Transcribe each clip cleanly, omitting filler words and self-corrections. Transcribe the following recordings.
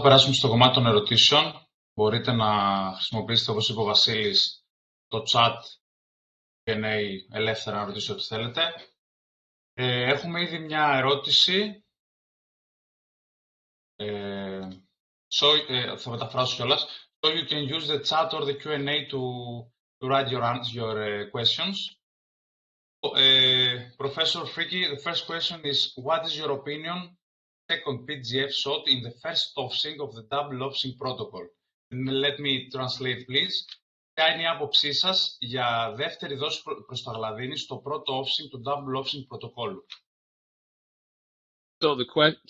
περάσουμε στο κομμάτι των ερωτήσεων. Μπορείτε να χρησιμοποιήσετε, όπως είπε ο Βασίλης, το chat Q&A ελεύθερα να ρωτήσετε ό,τι θέλετε. Έχουμε ήδη μια ερώτηση. Θα μεταφράσω κιόλας. So you can use the chat or the Q&A to write your questions. Professor Friki, the first question is, what is your opinion second PGF shot in the first offsync of the double offsync protocol? And let me translate, please. Ποια είναι η άποψή σας για δεύτερη δόση προσταγλαδίνης στο πρώτο offsync του double offsync πρωτοκόλλου? So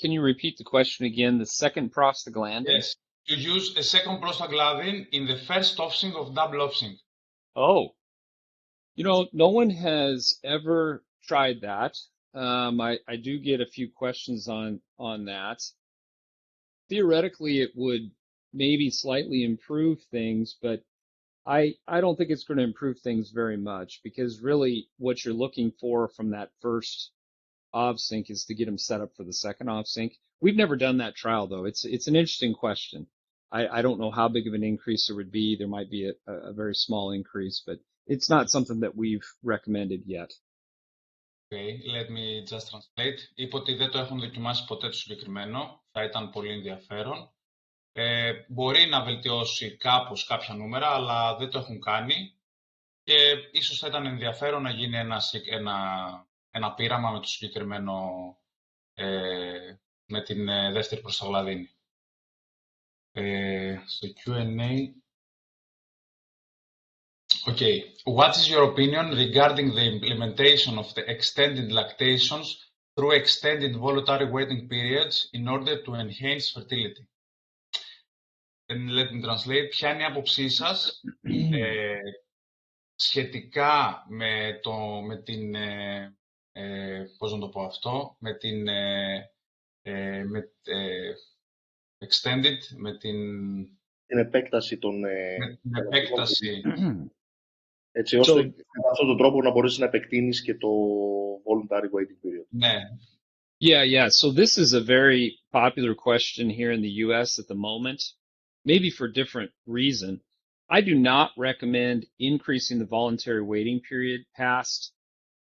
can you repeat the question again? The second prostaglandin? Yes, to use a second prostaglandin in the first offsync of double offsync. Oh, no one has ever tried that. I do get a few questions on that. Theoretically, it would maybe slightly improve things, but I don't think it's going to improve things very much, because really what you're looking for from that first OVSync is to get them set up for the second OVSync. We've never done that trial, though. It's an interesting question. I don't know how big of an increase there would be. There might be a very small increase, but it's not something that we've recommended yet. Okay, let me just translate. Είπε ότι δεν το έχουν δοκιμάσει ποτέ το συγκεκριμένο. Θα ήταν πολύ ενδιαφέρον. Μπορεί να βελτιώσει κάπως κάποια νούμερα, αλλά δεν το έχουν κάνει. Και ίσως θα ήταν ενδιαφέρον να γίνει ένα πείραμα με το συγκεκριμένο, με την δεύτερη προσταγλαδίνη. Στο Q&A. Okay, what is your opinion regarding the implementation of the extended lactations through extended voluntary waiting periods in order to enhance fertility? And let me translate. Ποια είναι η άποψή σας σχετικά με την πώς να το πω αυτό, με την extended, με την επέκταση των... με την επέκταση. Έτσι ώστε με αυτόν τον τρόπο να μπορείς να επεκτείνεις και το voluntary waiting period. Ναι. Yeah. So this is a very popular question here in the US at the moment, maybe for a different reason. I do not recommend increasing the voluntary waiting period past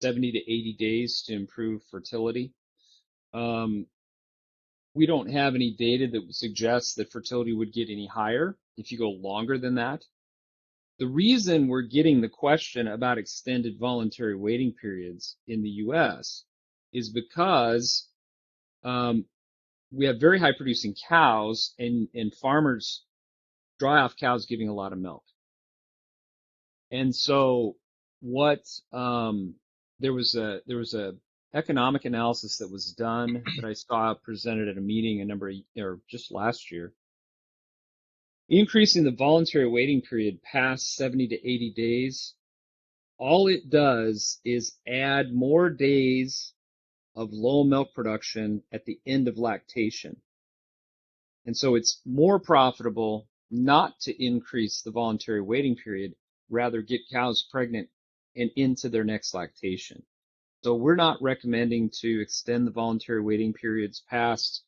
70 to 80 days to improve fertility. We don't have any data that would suggest that fertility would get any higher if you go longer than that. The reason we're getting the question about extended voluntary waiting periods in the US is because we have very high producing cows, and farmers dry off cows giving a lot of milk. And so there was a economic analysis that was done that I saw presented at a meeting just last year. Increasing the voluntary waiting period past 70 to 80 days, all it does is add more days of low milk production at the end of lactation. And so it's more profitable not to increase the voluntary waiting period, rather get cows pregnant and into their next lactation. So we're not recommending to extend the voluntary waiting periods past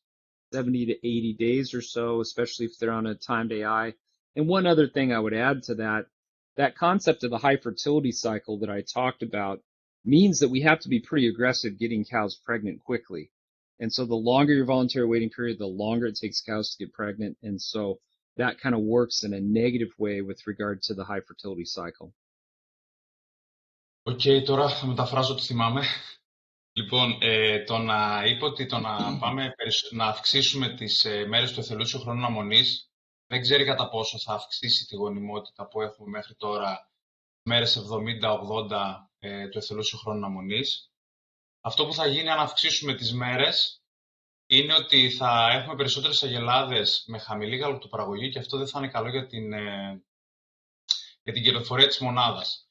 70 to 80 days or so, especially if they're on a timed AI. And one other thing I would add to that concept of the high fertility cycle that I talked about means that we have to be pretty aggressive getting cows pregnant quickly. And so the longer your voluntary waiting period, the longer it takes cows to get pregnant. And so that kind of works in a negative way with regard to the high fertility cycle. Okay, τώρα θα μεταφράσω ό,τι θυμάμαι. Λοιπόν, είπε ότι να αυξήσουμε τις μέρες του εθελούσιου χρόνου αναμονής δεν ξέρει κατά πόσο θα αυξήσει τη γονιμότητα που έχουμε μέχρι τώρα, μέρες 70-80 του εθελούσιου χρόνου αναμονής. Αυτό που θα γίνει αν αυξήσουμε τις μέρες είναι ότι θα έχουμε περισσότερες αγελάδες με χαμηλή γαλακτοπαραγωγή και αυτό δεν θα είναι καλό για την κερδοφορία της μονάδας.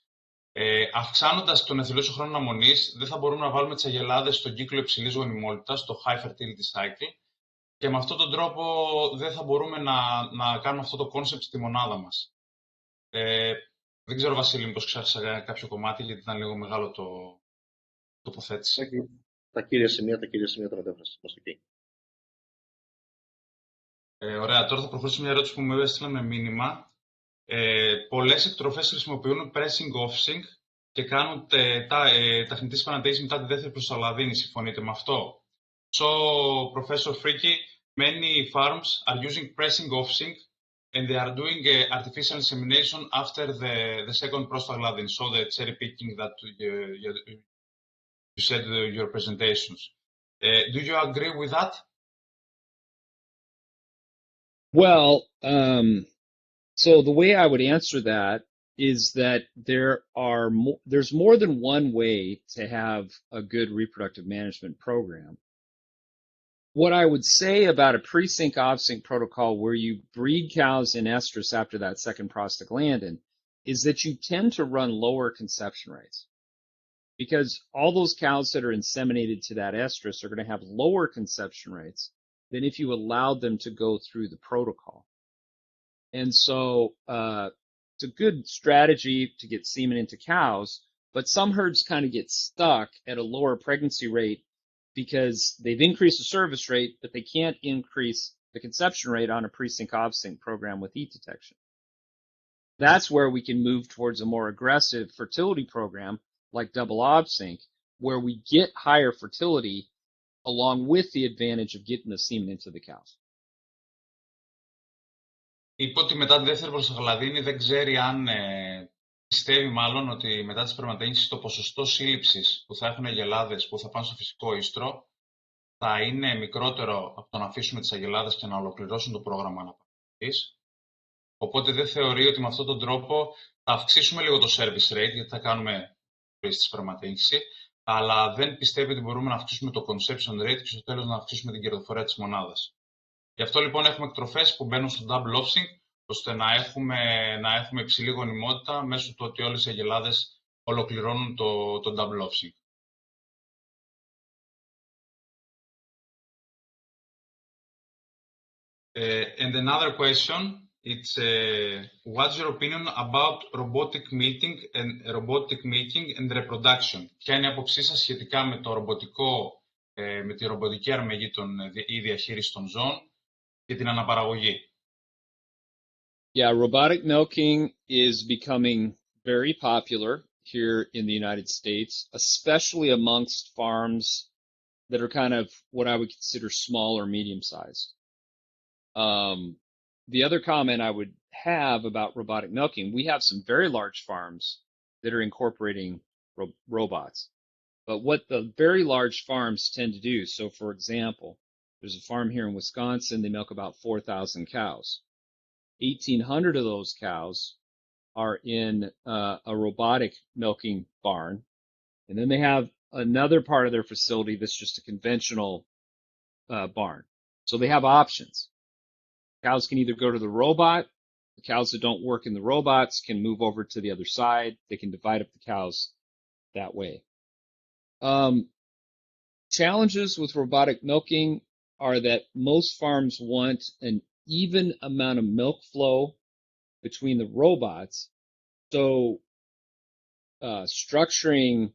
Αυξάνοντας τον εθελούσιο χρόνο αναμονής, δεν θα μπορούμε να βάλουμε τις αγελάδες στον κύκλο υψηλής γονιμότητας, το high fertility cycle, και με αυτόν τον τρόπο δεν θα μπορούμε να κάνουμε αυτό το concept στη μονάδα μας. Δεν ξέρω, Βασίλη, μήπως ξέχασα κάποιο κομμάτι, γιατί ήταν λίγο μεγάλο το τοποθέτηση. Τα κύρια σημεία τα μετέφρασης. Ωραία, τώρα θα προχωρήσω μια ερώτηση που μου έστειλαν με μήνυμα. Πολλές εκτροφές χρησιμοποιούν pressing offsync και κάνουν τεχνητή παρατήρηση μετά τη δεύτερη προσαλαδίνη. Συμφωνείτε με αυτό? So, Professor Freaky, many farms are using pressing offsync and they are doing artificial insemination after the second prostaglandin, so the cherry picking that you said in your presentations. Do you agree with that? Well, so the way I would answer that is that there's more than one way to have a good reproductive management program. What I would say about a pre-sync off-sync protocol where you breed cows in estrus after that second prostaglandin is that you tend to run lower conception rates, because all those cows that are inseminated to that estrus are going to have lower conception rates than if you allowed them to go through the protocol. And so it's a good strategy to get semen into cows, but some herds kind of get stuck at a lower pregnancy rate because they've increased the service rate, but they can't increase the conception rate on a pre-sync off-sync program with heat detection. That's where we can move towards a more aggressive fertility program like double off-sync, where we get higher fertility along with the advantage of getting the semen into the cows. Είπε ότι μετά τη δεύτερη προσαγλαδίνη δεν ξέρει αν πιστεύει μάλλον ότι μετά τη σπερματογέννηση το ποσοστό σύλληψης που θα έχουν αγελάδες που θα πάνε στο φυσικό ίστρο θα είναι μικρότερο από το να αφήσουμε τις αγελάδες και να ολοκληρώσουν το πρόγραμμα αναπαραγωγής. Οπότε δεν θεωρεί ότι με αυτόν τον τρόπο θα αυξήσουμε λίγο το service rate, γιατί θα κάνουμε στη σπερματογέννηση, αλλά δεν πιστεύει ότι μπορούμε να αυξήσουμε το conception rate και στο τέλος να αυξήσουμε την κερδοφορία της μονάδας. Γι' αυτό λοιπόν έχουμε εκτροφές που μπαίνουν στο double offsync, ώστε να έχουμε υψηλή γονιμότητα μέσω του ότι όλες οι αγελάδες ολοκληρώνουν το double offsync. And another question, it's what's your opinion about robotic milking and reproduction? Ποια είναι η άποψή σας σχετικά με με τη ρομποτική αρμεγή ή διαχείριση των ζώων και την αναπαραγωγή? Yeah, robotic milking is becoming very popular here in the United States, especially amongst farms that are kind of what I would consider small or medium-sized. The other comment I would have about robotic milking, we have some very large farms that are incorporating robots. But what the very large farms tend to do, so for example, there's a farm here in Wisconsin, they milk about 4,000 cows. 1,800 of those cows are in a robotic milking barn. And then they have another part of their facility that's just a conventional barn. So they have options. Cows can either go to the robot. The cows that don't work in the robots can move over to the other side. They can divide up the cows that way. Challenges with robotic milking are that most farms want an even amount of milk flow between the robots. So structuring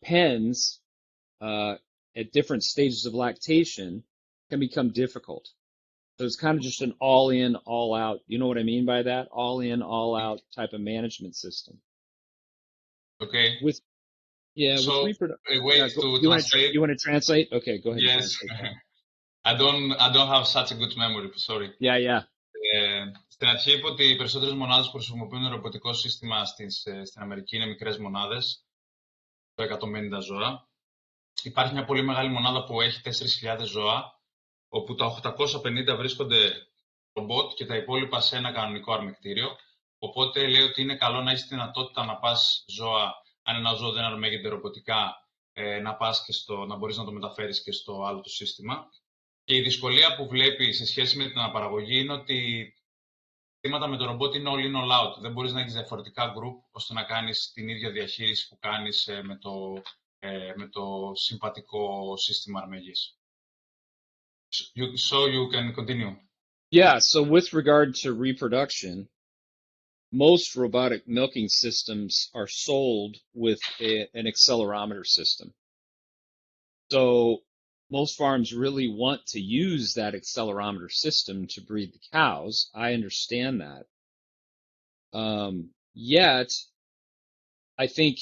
pens at different stages of lactation can become difficult. So it's kind of just an all-in, all-out. You know what I mean by that? All-in, all-out type of management system. Okay. With reproduction. You want to translate? Okay, go ahead. Yes. I don't have such a good memory. Sorry. Yeah. Στην αρχή είπε ότι οι περισσότερες μονάδες που χρησιμοποιούν ρομποτικό σύστημα στην Αμερική είναι μικρές μονάδες, το 150 ζώα. Υπάρχει μια πολύ μεγάλη μονάδα που έχει 4.000 ζώα, όπου τα 850 βρίσκονται ρομπότ και τα υπόλοιπα σε ένα κανονικό αρμεκτήριο. Οπότε λέει ότι είναι καλό να έχεις τη δυνατότητα να πας ζώα, αν ένα ζώο δεν αρμέγεται ρομποτικά, να πας και να μπορείς να το μεταφέρεις και στο άλλο το σύστημα. Και η δυσκολία που βλέπει σε σχέση με την αναπαραγωγή είναι ότι τα με το ρομπότ είναι all in all out. Δεν μπορείς να έχεις διαφορετικά group ώστε να κάνεις την ίδια διαχείριση που κάνεις με το συμπατικό σύστημα αρμεγής. So you can continue. Yeah, so with regard to reproduction, most robotic milking systems are sold with an accelerometer system. So most farms really want to use that accelerometer system to breed the cows. I understand that. Yet, I think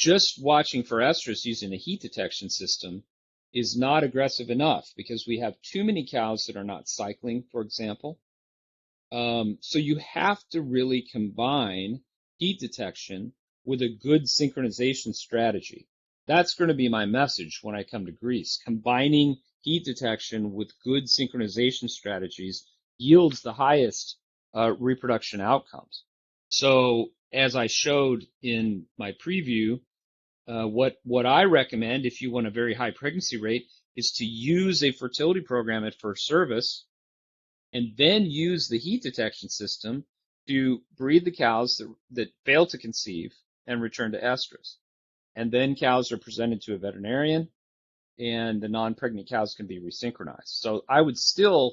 just watching for estrus using a heat detection system is not aggressive enough because we have too many cows that are not cycling, for example. So you have to really combine heat detection with a good synchronization strategy. That's going to be my message when I come to Greece. Combining heat detection with good synchronization strategies yields the highest reproduction outcomes. So as I showed in my preview, what I recommend if you want a very high pregnancy rate is to use a fertility program at first service and then use the heat detection system to breed the cows that fail to conceive and return to estrus. And then cows are presented to a veterinarian, and the non-pregnant cows can be resynchronized. So I would still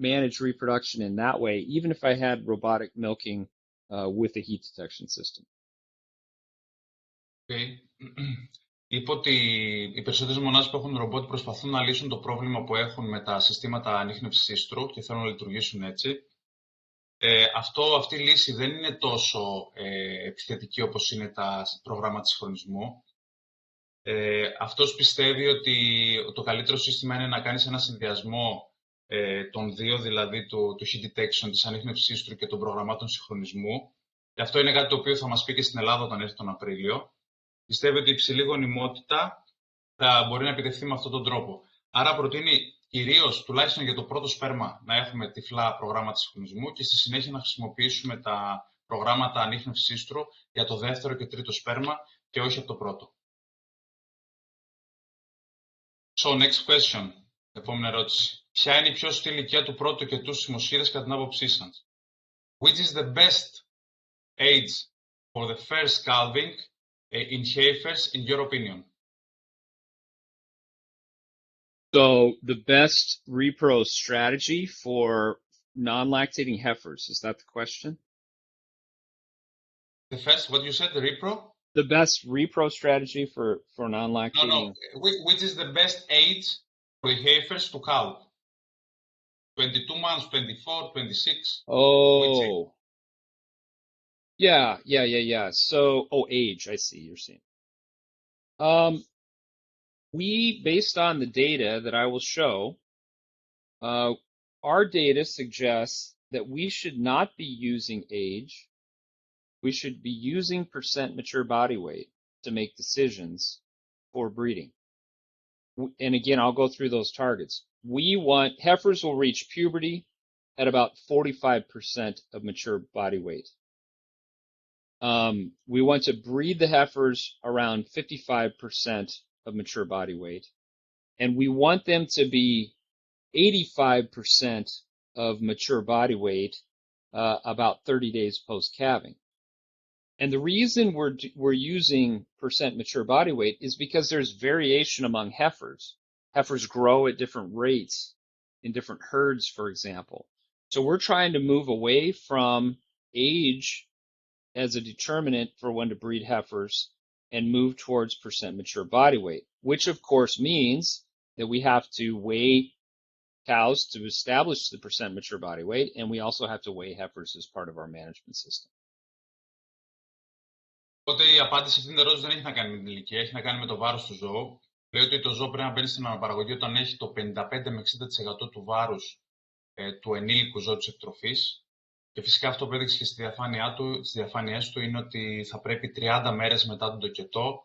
manage reproduction in that way, even if I had robotic milking with a heat detection system. Okay. Είπε ότι οι περισσότερες μονάδες που έχουν ρομπότ προσπαθούν να λύσουν το πρόβλημα που έχουν με τα συστήματα ανίχνευσης ίστρου και θέλουν να λειτουργήσουν έτσι. Αυτή η λύση δεν είναι τόσο επιθετική όπως είναι τα προγράμματα συγχρονισμού. Αυτός πιστεύει ότι το καλύτερο σύστημα είναι να κάνεις ένα συνδυασμό των δύο, δηλαδή του heat detection, της ανίχνευσης ίστρου και των προγραμμάτων συγχρονισμού. Και αυτό είναι κάτι το οποίο θα μας πει και στην Ελλάδα όταν έρθει τον Απρίλιο. Πιστεύει ότι η υψηλή γονιμότητα θα μπορεί να επιτευχθεί με αυτόν τον τρόπο. Άρα προτείνει κυρίως, τουλάχιστον για το πρώτο σπέρμα, να έχουμε τυφλά προγράμματα συγχρονισμού και στη συνέχεια να χρησιμοποιήσουμε τα προγράμματα ανίχνευσης ίστρου για το δεύτερο και τρίτο σπέρμα και όχι από το πρώτο. So, next question. Επόμενη ερώτηση. Ποια είναι η πιο σωστή ηλικία του πρώτου και του σιμοσχήρες κατά την άποψή σας? Which is the best age for the first calving in heifers, in your opinion? So the best repro strategy for non-lactating heifers, is that the question? The first, what you said, the repro? The best repro strategy for non-lactating? No. Which is the best age for the heifers to calve? 22 months, 24, 26? Oh. Yeah. So, age, I see, you're saying. We, based on the data that I will show, our data suggests that we should not be using age. We should be using percent mature body weight to make decisions for breeding. And again, I'll go through those targets. Heifers will reach puberty at about 45% of mature body weight. We want to breed the heifers around 55% of mature body weight. And we want them to be 85% of mature body weight about 30 days post-calving. And the reason we're using percent mature body weight is because there's variation among heifers. Heifers grow at different rates in different herds, for example. So we're trying to move away from age as a determinant for when to breed heifers and move towards percent mature body weight, which of course means that we have to weigh cows to establish the percent mature body weight, and we also have to weigh heifers as part of our management system. Οπότε η απάντηση σε αυτήν την ερώτηση δεν έχει να κάνει με την ηλικία, έχει να κάνει με το βάρος του ζώου. Λέει ότι το ζώο πρέπει να μπαίνει στην αναπαραγωγή όταν έχει το 55 με 60% του βάρους του ενήλικου ζώου της εκτροφής. Και φυσικά αυτό που έδειξε και στις διαφάνειές του είναι ότι θα πρέπει 30 μέρες μετά τον τοκετό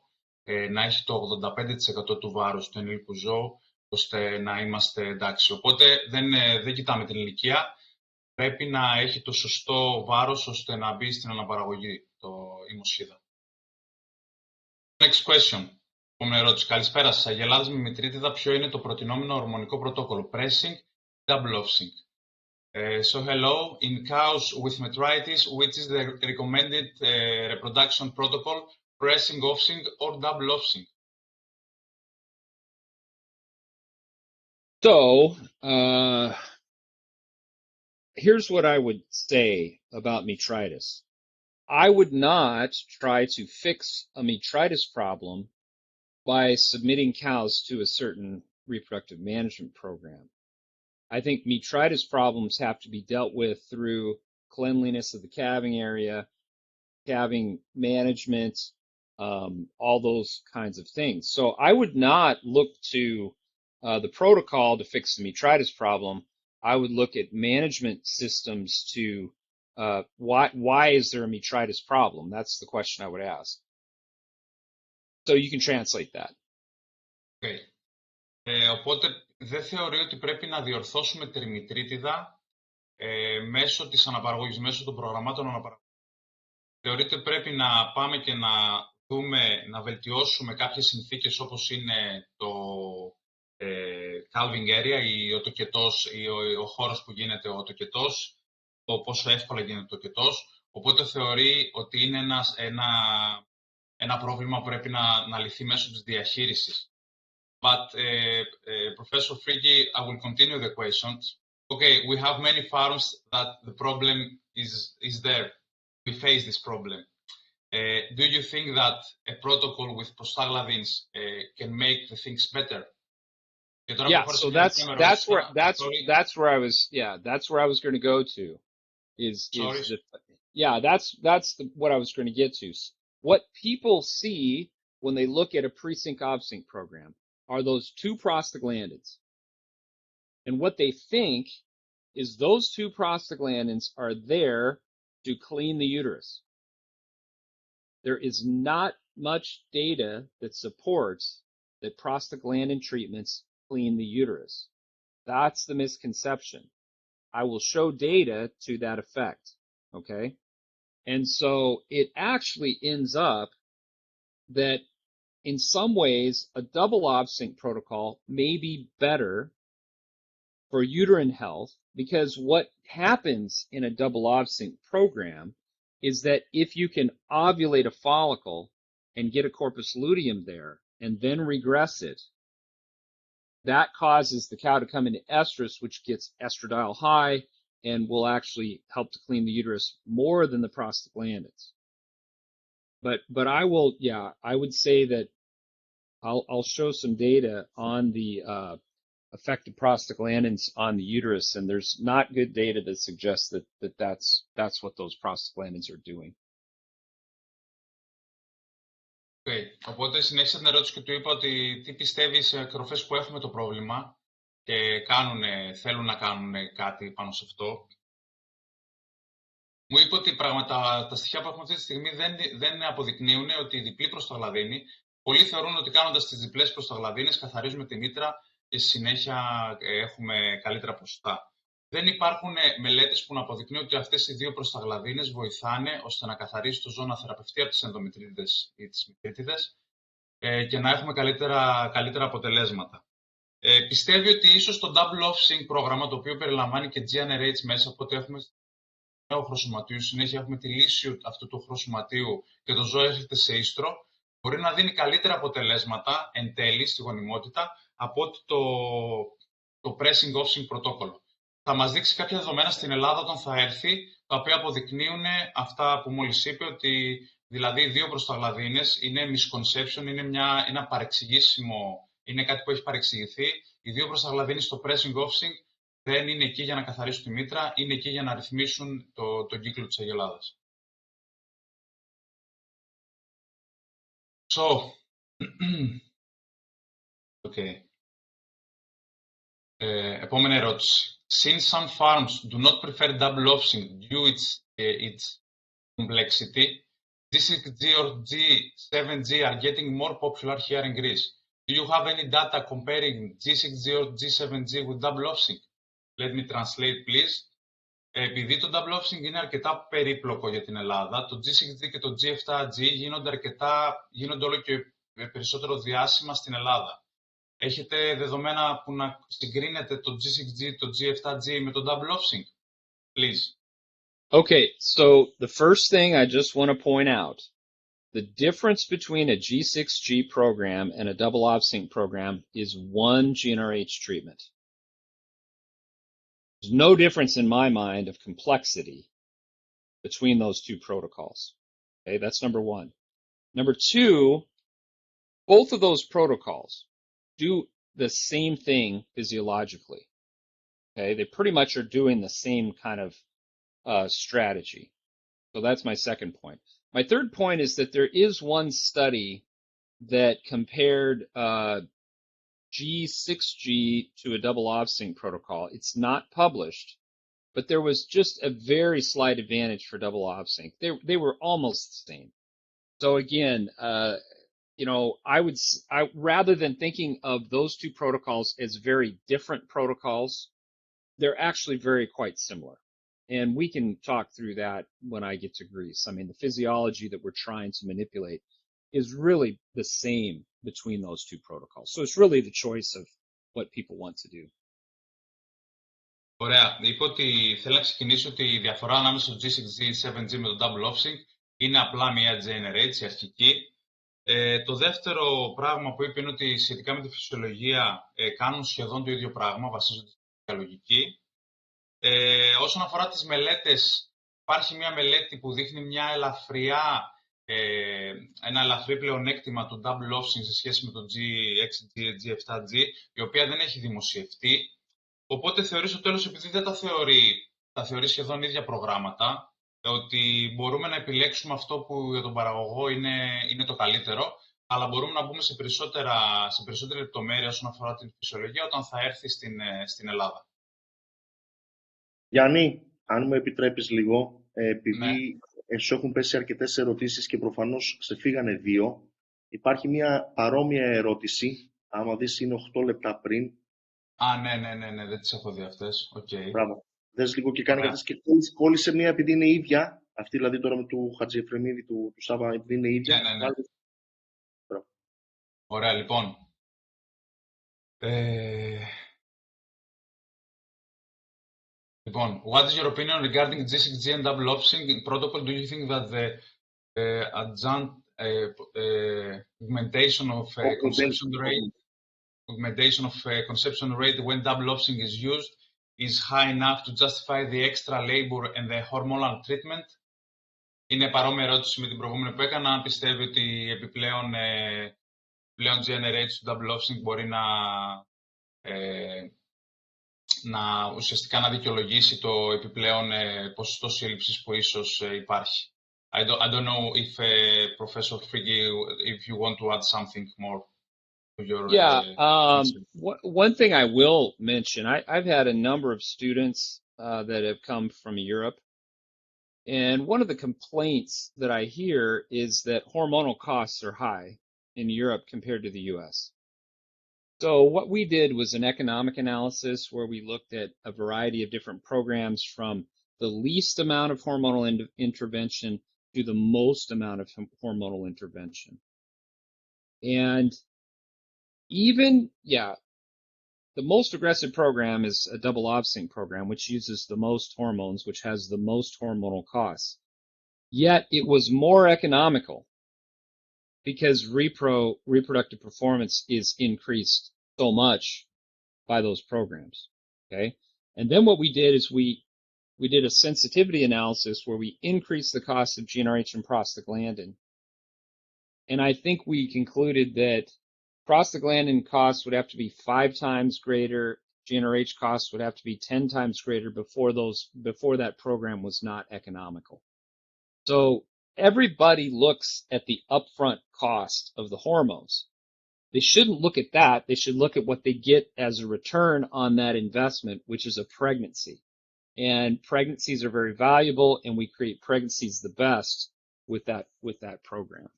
να έχει το 85% του βάρους του ενήλικου ζώου, ώστε να είμαστε εντάξει. Οπότε δεν κοιτάμε την ηλικία, πρέπει να έχει το σωστό βάρος ώστε να μπει στην αναπαραγωγή η μοσχίδα. Next question. Επόμενη ερώτηση. Καλησπέρα σας. Αγελάδες με μητρίτιδα, ποιο είναι το προτινόμενο ορμονικό πρωτόκολλο? Pressing, double offsing. So hello, in cows with metritis, which is the recommended reproduction protocol, pressing, offsing, or double offsing? So, here's what I would say about metritis. I would not try to fix a metritis problem by submitting cows to a certain reproductive management program. I think metritis problems have to be dealt with through cleanliness of the calving area, calving management, all those kinds of things. So I would not look to the protocol to fix the metritis problem. I would look at management systems to why is there a metritis problem? That's the question I would ask. So you can translate that. Okay. Οπότε δεν θεωρεί ότι πρέπει να διορθώσουμε τη μητρίτιδα μέσω της αναπαραγωγής, μέσω των προγραμμάτων αναπαραγωγής. Θεωρείται πρέπει να πάμε και να δούμε, να βελτιώσουμε κάποιες συνθήκες όπως είναι το calving area ή ο τοκετός ή ο χώρος που γίνεται ο τοκετός, το πόσο εύκολα γίνεται το τοκετός. Οπότε θεωρεί ότι είναι ένα πρόβλημα που πρέπει να λυθεί μέσω της διαχείρισης. But Professor Frigi, I will continue the questions. Okay, we have many farms that the problem is there. We face this problem. Do you think that a protocol with prostaglandins can make the things better? Yeah, so that's where I was going to go to. That's what I was going to get to. What people see when they look at a pre-sync off-sync program are those two prostaglandins. And what they think is those two prostaglandins are there to clean the uterus. There is not much data that supports that prostaglandin treatments clean the uterus. That's the misconception. I will show data to that effect, okay? And so it actually ends up that in some ways, a double OBSYNC protocol may be better for uterine health, because what happens in a double OBSYNC program is that if you can ovulate a follicle and get a corpus luteum there and then regress it, that causes the cow to come into estrus, which gets estradiol high and will actually help to clean the uterus more than the prostaglandins. But I would say that I'll show some data on the effect of prostaglandins on the uterus, and there's not good data that suggests that's what those prostaglandins are doing. Okay. Οπότε συνέχισα την ερώτηση και του είπα ότι τι πιστεύει σε κροφές που έχουμε το πρόβλημα και θέλουν να κάνουν κάτι πάνω σε αυτό. Μου είπε ότι τα στοιχεία που έχουμε αυτή τη στιγμή δεν αποδεικνύουν ότι η διπλή προσταγλαδίνη, πολλοί θεωρούν ότι κάνοντας τις διπλές προσταγλαδίνες καθαρίζουμε τη μήτρα και στη συνέχεια έχουμε καλύτερα ποσοστά. Δεν υπάρχουν μελέτες που να αποδεικνύουν ότι αυτές οι δύο προσταγλαδίνες βοηθάνε ώστε να καθαρίσει το ζώο, να θεραπευτεί από τις ενδομητρίτιδες ή τις μητρίτιδες και να έχουμε καλύτερα αποτελέσματα. Πιστεύει ότι ίσως το Double Off-Sync πρόγραμμα, το οποίο περιλαμβάνει και GnRH μέσα, οπότε έχουμε νέο χρωσωματίου, συνέχεια έχουμε τη λύση αυτού του χρωσωματίου και το ζώο έρχεται σε ίστρο, μπορεί να δίνει καλύτερα αποτελέσματα εν τέλει στη γονιμότητα από ότι το Pressing Off-Sync πρωτόκολλο. Θα μας δείξει κάποια δεδομένα στην Ελλάδα όταν θα έρθει, τα οποία αποδεικνύουν αυτά που μόλις είπε, ότι δηλαδή οι δύο προσταγλαδίνες είναι misconception, είναι ένα παρεξηγήσιμο, είναι κάτι που έχει παρεξηγηθεί. Οι δύο προσταγλαδίνες στο Pressing Off-Sync δεν είναι εκεί για να καθαρίσουν τη μήτρα, είναι εκεί για να ρυθμίσουν τον κύκλο της αγελάδας. Okay. Επόμενη ερώτηση. Since some farms do not prefer double off-sync due its complexity, G6G or G7G are getting more popular here in Greece. Do you have any data comparing G6G or G7G with double off-sync? Let me translate, please. Επειδή το double off-sync είναι αρκετά περίπλοκο για την Ελλάδα, το G6G και το G7G γίνονται όλο και περισσότερο διάσημα στην Ελλάδα. Έχετε δεδομένα που να συγκρίνετε το G6G, το G7G με το double off-sync? Please. Okay, so the first thing I just want to point out, the difference between a G6G program and a double off-sync program is one GnRH treatment. There's no difference in my mind of complexity between those two protocols. Okay, that's number one. Number two, both of those protocols do the same thing physiologically. Okay, they pretty much are doing the same kind of strategy. So that's my second point. My third point is that there is one study that compared G6G to a double OBSYNC protocol. It's not published, but there was just a very slight advantage for double OBSYNC. They were almost the same. So again, I rather than thinking of those two protocols as very different protocols, they're actually quite similar. And we can talk through that when I get to Greece. I mean, the physiology that we're trying to manipulate is really the same between those two protocols. So it's really the choice of what people want to do. Ωραία. Είπα ότι θέλω να ξεκινήσω ότι η διαφορά ανάμεσα στο G6G, 7G με το Double OBSYNC είναι απλά μια generate, η αρχική. Το δεύτερο πράγμα που είπε είναι ότι σχετικά με τη φυσιολογία κάνουν σχεδόν το ίδιο πράγμα, βασίζονται στη λογική. Όσον αφορά τις μελέτες, υπάρχει μια μελέτη που δείχνει ένα ελαφρύ πλεονέκτημα του Double OBSYNC σε σχέση με το G6G, G7G, η οποία δεν έχει δημοσιευτεί. Οπότε θεωρεί στο τέλος, επειδή δεν τα θεωρεί σχεδόν ίδια προγράμματα, ότι μπορούμε να επιλέξουμε αυτό που για τον παραγωγό είναι το καλύτερο, αλλά μπορούμε να μπούμε σε περισσότερη λεπτομέρεια όσον αφορά την φυσιολογία όταν θα έρθει στην Ελλάδα. Γιάννη, αν μου επιτρέπεις λίγο, επειδή σου έχουν πέσει αρκετές ερωτήσεις και προφανώς ξεφύγανε δύο, υπάρχει μια παρόμοια ερώτηση, άμα δεις είναι 8 λεπτά πριν. Ναι, δεν τις έχω δει αυτές. Okay. Μπράβο. Δες λίγο και κάνει αυτές και κόλλησε μία επειδή είναι ίδια, αυτή δηλαδή τώρα με του Χατζιεφρεμίδη, του Σάβα, επειδή είναι ίδια. Ναι. Ωραία, λοιπόν. What is your opinion regarding G6G and double OBSYNC protocol? Do you think that the adjunct augmentation of conception rate when double OBSYNC is used is high enough to justify the extra labor and the hormonal treatment? Είναι παρόμοια ερώτηση με την προηγούμενη που έκανα. Αν πιστεύει ότι επιπλέον GnRH του double OBSYNC μπορεί ουσιαστικά να δικαιολογήσει το επιπλέον ποσοστό σύλληψης που ίσως υπάρχει. I don't know if Professor Frigi, if you want to add something more to your one thing I will mention, I've had a number of students that have come from Europe, and one of the complaints that I hear is that hormonal costs are high in Europe compared to the US. So what we did was an economic analysis where we looked at a variety of different programs from the least amount of hormonal intervention to the most amount of hormonal intervention. And the most aggressive program is a double OBSYNC program, which uses the most hormones, which has the most hormonal costs. Yet it was more economical because reproductive performance is increased so much by those programs. Okay. And then what we did is we did a sensitivity analysis where we increased the cost of GnRH and prostaglandin. And I think we concluded that prostaglandin costs would have to be 5 times greater. GnRH costs would have to be 10 times greater before that program was not economical. So everybody looks at the upfront cost of the hormones. They shouldn't look at that. They should look at what they get as a return on that investment, which is a pregnancy. And pregnancies are very valuable, and we create pregnancies the best with that program.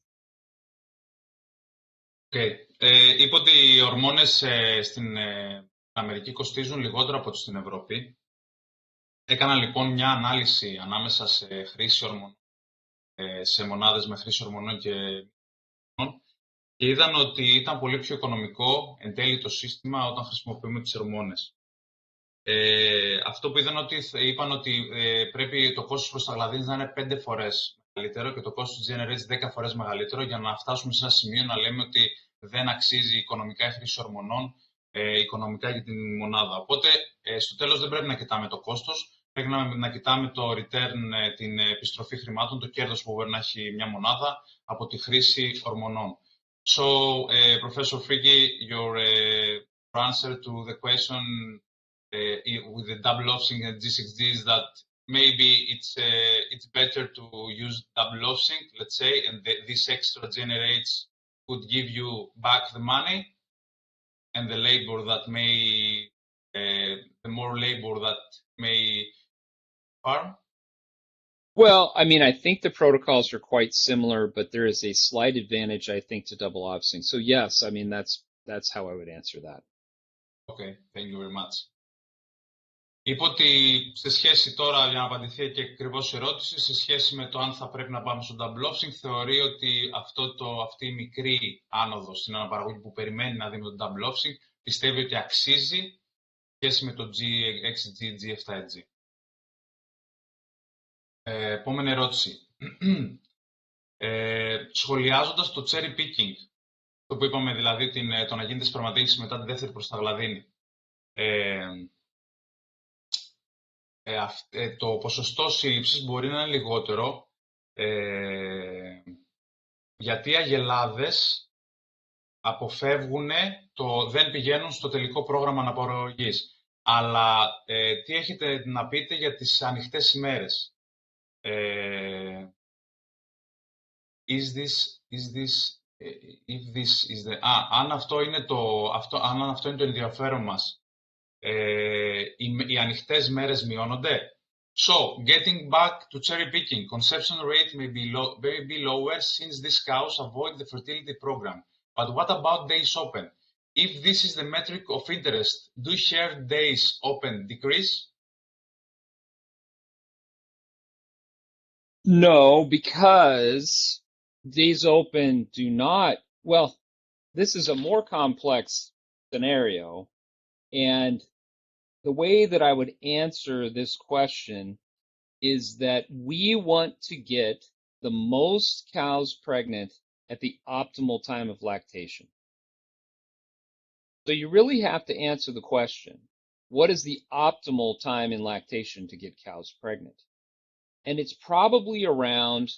Okay. Είπε ότι οι ορμόνες στην Αμερική κοστίζουν λιγότερο από ό,τι στην Ευρώπη. Έκανα λοιπόν μια ανάλυση ανάμεσα σε χρήση ορμονών, σε μονάδες με χρήση ορμονών και είδαν ότι ήταν πολύ πιο οικονομικό εν τέλει το σύστημα όταν χρησιμοποιούμε τις ορμόνες. Αυτό που είπαν ότι πρέπει το κόστος prostaglandins να είναι 5 φορές μεγαλύτερο και το κόστος GnRH 10 φορές μεγαλύτερο για να φτάσουμε σε ένα σημείο να λέμε ότι δεν αξίζει οικονομικά η χρήση ορμονών, οικονομικά για την μονάδα. Οπότε στο τέλος δεν πρέπει να κοιτάμε το κόστος, πρέπει να κοιτάμε το return, την επιστροφή χρημάτων, το κέρδος που μπορεί να έχει μια μονάδα από τη χρήση ορμονών. So, Professor Frigi, your answer to the question with the double offsync and G6D is that maybe it's better to use double offsync, let's say, and this extra generates could give you back the money and the labor that may, the more labor that may farm. Well, I mean, I think the protocols are quite similar, but there is a slight advantage, I think, to double offsync. So yes, I mean, that's how I would answer that. Okay, thank you very much. Είπε ότι σε σχέση τώρα, για να απαντηθεί και ακριβώς η ερώτηση, σε σχέση με το αν θα πρέπει να πάμε στο double offsync, θεωρεί ότι αυτή η μικρή άνοδος στην αναπαραγωγή που περιμένει να δει με το double offsync, πιστεύει ότι αξίζει σε σχέση με το G6G, G7G. Επόμενη ερώτηση. Σχολιάζοντας το cherry picking, το που είπαμε δηλαδή το να γίνεται σπερματίγηση μετά τη δεύτερη προσταγλαδίνη, το ποσοστό σύλληψης μπορεί να είναι λιγότερο γιατί οι αγελάδες δεν πηγαίνουν στο τελικό πρόγραμμα αναπαραγωγής. Αλλά τι έχετε να πείτε για τις ανοιχτές ημέρες? Αν αυτό είναι το ενδιαφέρον μας, οι ανοιχτές μέρες μειώνονται. So, getting back to cherry picking, conception rate may be lower since these cows avoid the fertility program. But what about days open? If this is the metric of interest, do share days open decrease? No, because days open do not. Well, this is a more complex scenario, and the way that I would answer this question is that we want to get the most cows pregnant at the optimal time of lactation. So you really have to answer the question, what is the optimal time in lactation to get cows pregnant? And it's probably around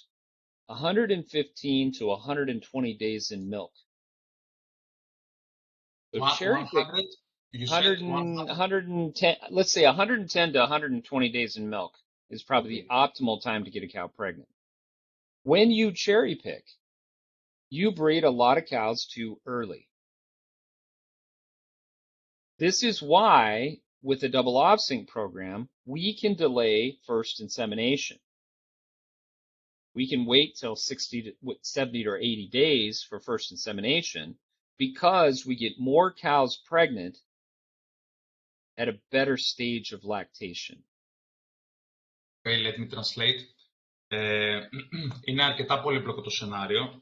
115 to 120 days in milk. So cherry pick 110, let's say 110 to 120 days in milk is probably the optimal time to get a cow pregnant. When you cherry pick, you breed a lot of cows too early. This is why, with the double offsync program, we can delay first insemination. We can wait till 70 or 80 days for first insemination because we get more cows pregnant at a better stage of lactation. Okay, let me translate. Είναι αρκετά πολύπλοκο το σενάριο.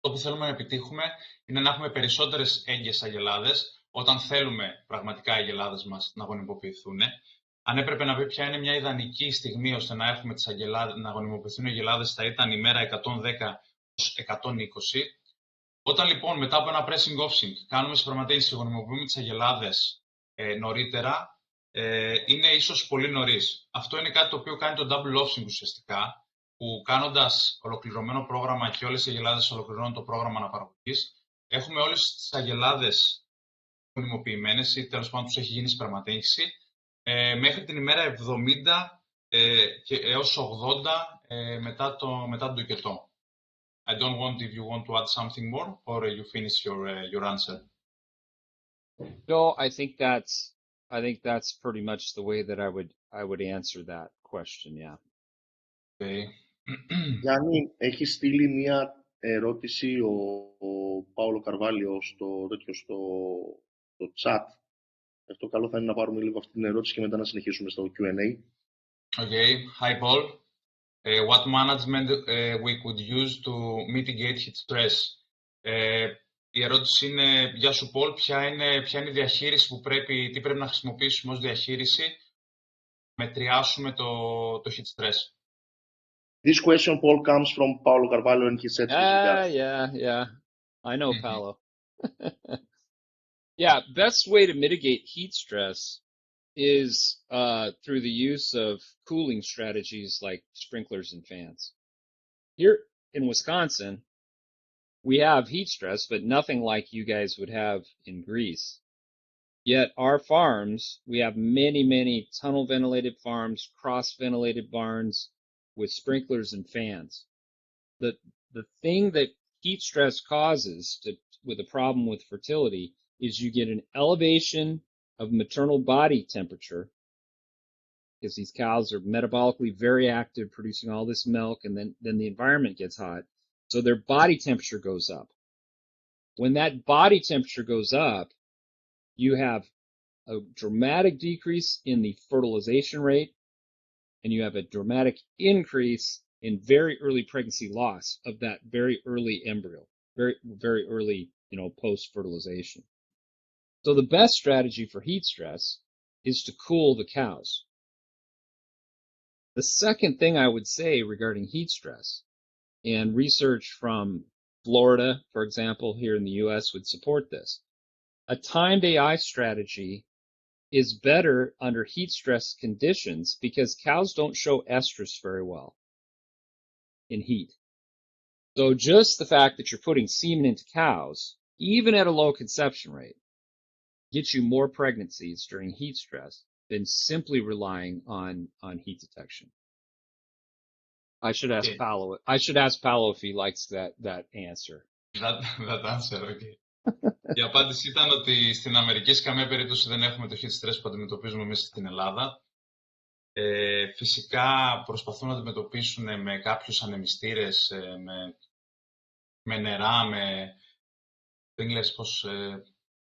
Το που θέλουμε να επιτύχουμε είναι να έχουμε περισσότερες έγκυες αγελάδες όταν θέλουμε πραγματικά οι αγελάδες μας να γονιμοποιηθούν. Αν έπρεπε να πει ποια είναι μια ιδανική στιγμή ώστε να έχουμε τις αγελάδες, να γονιμοποιηθούν οι αγελάδες, θα ήταν η μέρα 110 ως 120. Όταν λοιπόν μετά από ένα pressing offsync κάνουμε σπερματίγηση και γονιμοποιούμε τις αγελάδες νωρίτερα, είναι ίσως πολύ νωρίς. Αυτό είναι κάτι το οποίο κάνει το double offsync ουσιαστικά, που κάνοντας ολοκληρωμένο πρόγραμμα και όλες οι αγελάδες ολοκληρώνουν το πρόγραμμα αναπαραγωγής, έχουμε όλες τις αγελάδες γονιμοποιημένες ή τέλος πάντων τους έχει γίνει σπερματίγηση μέχρι την ημέρα 70 και έως 80 μετά τον τοκετό. I don't want if you want to add something more or you finish your answer. No, I think that's pretty much the way that I would answer that question, yeah. Okay. Γιάννη, έχει στείλει μία ερώτηση ο Πάολο Καρβάλιο στο chat. Αυτό καλό θα είναι να πάρουμε λίγο αυτή την ερώτηση και μετά να συνεχίσουμε στο Q&A. Okay, hi Paul. What management we could use to mitigate heat stress? Η ερώτηση είναι, γεια σου Paul, ποια είναι η διαχείριση τι πρέπει να χρησιμοποιήσουμε ως διαχείριση να μετριάσουμε το heat stress? This question, Paul, comes from Paulo Carvalho and he said... Yeah. I know Paulo. Yeah, best way to mitigate heat stress is through the use of cooling strategies like sprinklers and fans. Here in Wisconsin, we have heat stress, but nothing like you guys would have in Greece. Yet our farms, we have many, many tunnel ventilated farms, cross ventilated barns with sprinklers and fans. The thing that heat stress causes with a problem with fertility is you get an elevation of maternal body temperature because these cows are metabolically very active, producing all this milk, and then the environment gets hot. So their body temperature goes up. When that body temperature goes up, you have a dramatic decrease in the fertilization rate, and you have a dramatic increase in very early pregnancy loss of that very early embryo, very, very early, post-fertilization. So the best strategy for heat stress is to cool the cows. The second thing I would say regarding heat stress, and research from Florida, for example, here in the US would support this, a timed AI strategy is better under heat stress conditions because cows don't show estrus very well in heat. So just the fact that you're putting semen into cows, even at a low conception rate, gets you more pregnancies during heat stress than simply relying on heat detection. I should ask Paolo. I should ask Paolo if he likes that answer. That answer, okay. Η απάντηση ήταν ότι στην Αμερική σε καμία περίπτωση δεν έχουμε το heat stress που αντιμετωπίζουμε εμείς στην Ελλάδα. Φυσικά προσπαθούν να αντιμετωπίσουν με κάποιους ανεμιστήρες, με νερά, δεν λες πώς,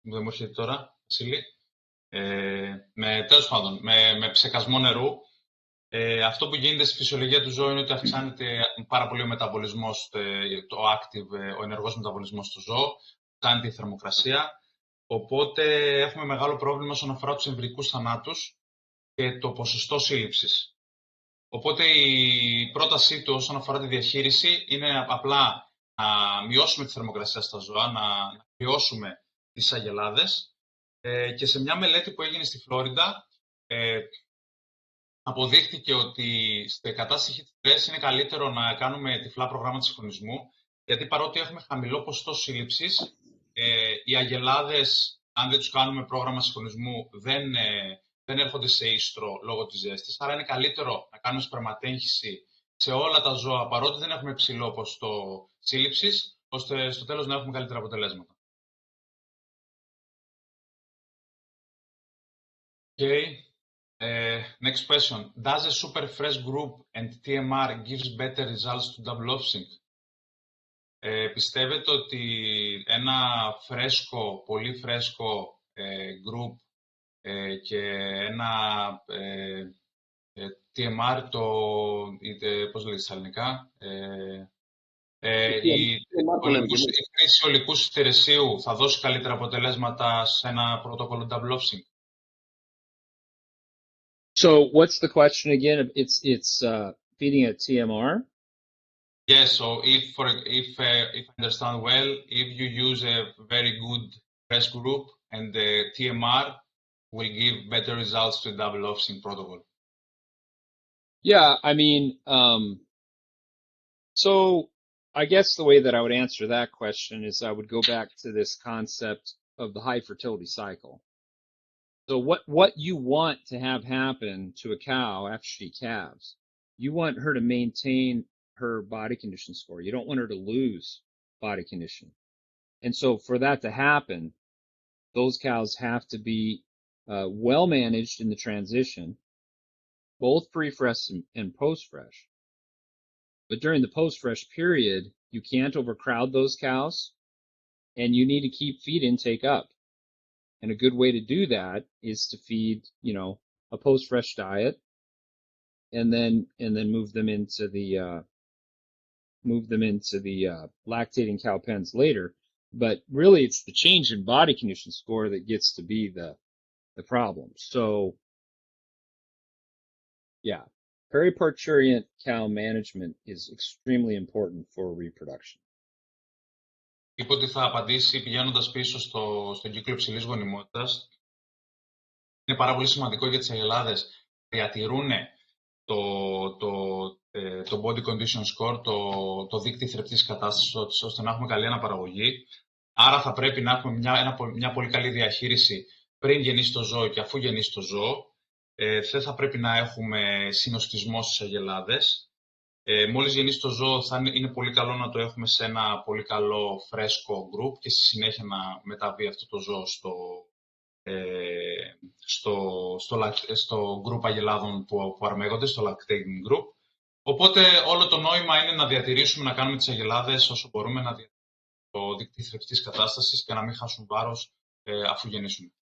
δεν μου έρχεται τώρα, Βασίλη, τέλος πάντων, με ψεκασμό νερού. Αυτό που γίνεται στη φυσιολογία του ζώου είναι ότι αυξάνεται πάρα πολύ ο μεταβολισμός, ο ενεργός μεταβολισμός του ζώου, αυξάνεται η θερμοκρασία, οπότε έχουμε μεγάλο πρόβλημα όσον αφορά τους εμβρυϊκούς θανάτους και το ποσοστό σύλληψης. Οπότε η πρότασή του όσον αφορά τη διαχείριση είναι απλά να μειώσουμε τη θερμοκρασία στα ζώα, να μειώσουμε τις αγελάδες και σε μια μελέτη που έγινε στη Φλόριντα αποδείχθηκε ότι στην κατάσταση stress είναι καλύτερο να κάνουμε τυφλά προγράμματα συγχρονισμού, γιατί παρότι έχουμε χαμηλό ποσοστό σύλληψης, οι αγελάδες, αν δεν τους κάνουμε πρόγραμμα συγχρονισμού, δεν έρχονται σε ίστρο λόγω της ζέστης. Άρα είναι καλύτερο να κάνουμε σπερματέγχυση σε όλα τα ζώα, παρότι δεν έχουμε ψηλό ποσοστό σύλληψης, ώστε στο τέλος να έχουμε καλύτερα αποτελέσματα. Okay. Next question. Does a super fresh group and TMR gives better results to double offsync? Πιστεύετε ότι ένα φρέσκο, πολύ φρέσκο group και ένα TMR, πώς λέγεται στα ελληνικά, η χρήση ολικού στερεσίου θα δώσει καλύτερα αποτελέσματα σε ένα πρωτόκολλο double offsync? So what's the question again? It's feeding a TMR? Yes. So if I understand well, if you use a very good fresh group and the TMR will give better results to the double offsync protocol. Yeah, I mean, so I guess the way that I would answer that question is I would go back to this concept of the high fertility cycle. So what you want to have happen to a cow after she calves, you want her to maintain her body condition score. You don't want her to lose body condition. And so for that to happen, those cows have to be well managed in the transition, both pre-fresh and post-fresh. But during the post-fresh period, you can't overcrowd those cows, and you need to keep feed intake up. And a good way to do that is to feed, a post-fresh diet, and then move them into the lactating cow pens later. But really, it's the change in body condition score that gets to be the problem. So, yeah, periparturient cow management is extremely important for reproduction. Είπε ότι θα απαντήσει πηγαίνοντας πίσω στον κύκλο υψηλής γονιμότητας. Είναι πάρα πολύ σημαντικό για τις αγελάδες να διατηρούν το Body Condition Score, το δείκτη θρεπτής κατάστασης, ώστε να έχουμε καλή αναπαραγωγή. Άρα θα πρέπει να έχουμε μια πολύ καλή διαχείριση πριν γεννήσει το ζώο και αφού γεννήσει το ζώο. Δεν θα πρέπει να έχουμε συνοστισμό στις αγελάδες. Μόλις γεννήσει το ζώο είναι πολύ καλό να το έχουμε σε ένα πολύ καλό φρέσκο group και στη συνέχεια να μεταβεί αυτό το ζώο στο group αγελάδων που αρμέγονται, στο lactating group. Οπότε όλο το νόημα είναι να διατηρήσουμε, να κάνουμε τις αγελάδες όσο μπορούμε να διατηρήσουμε το δείκτη θρεπτής κατάστασης και να μην χάσουν βάρος αφού γεννήσουν.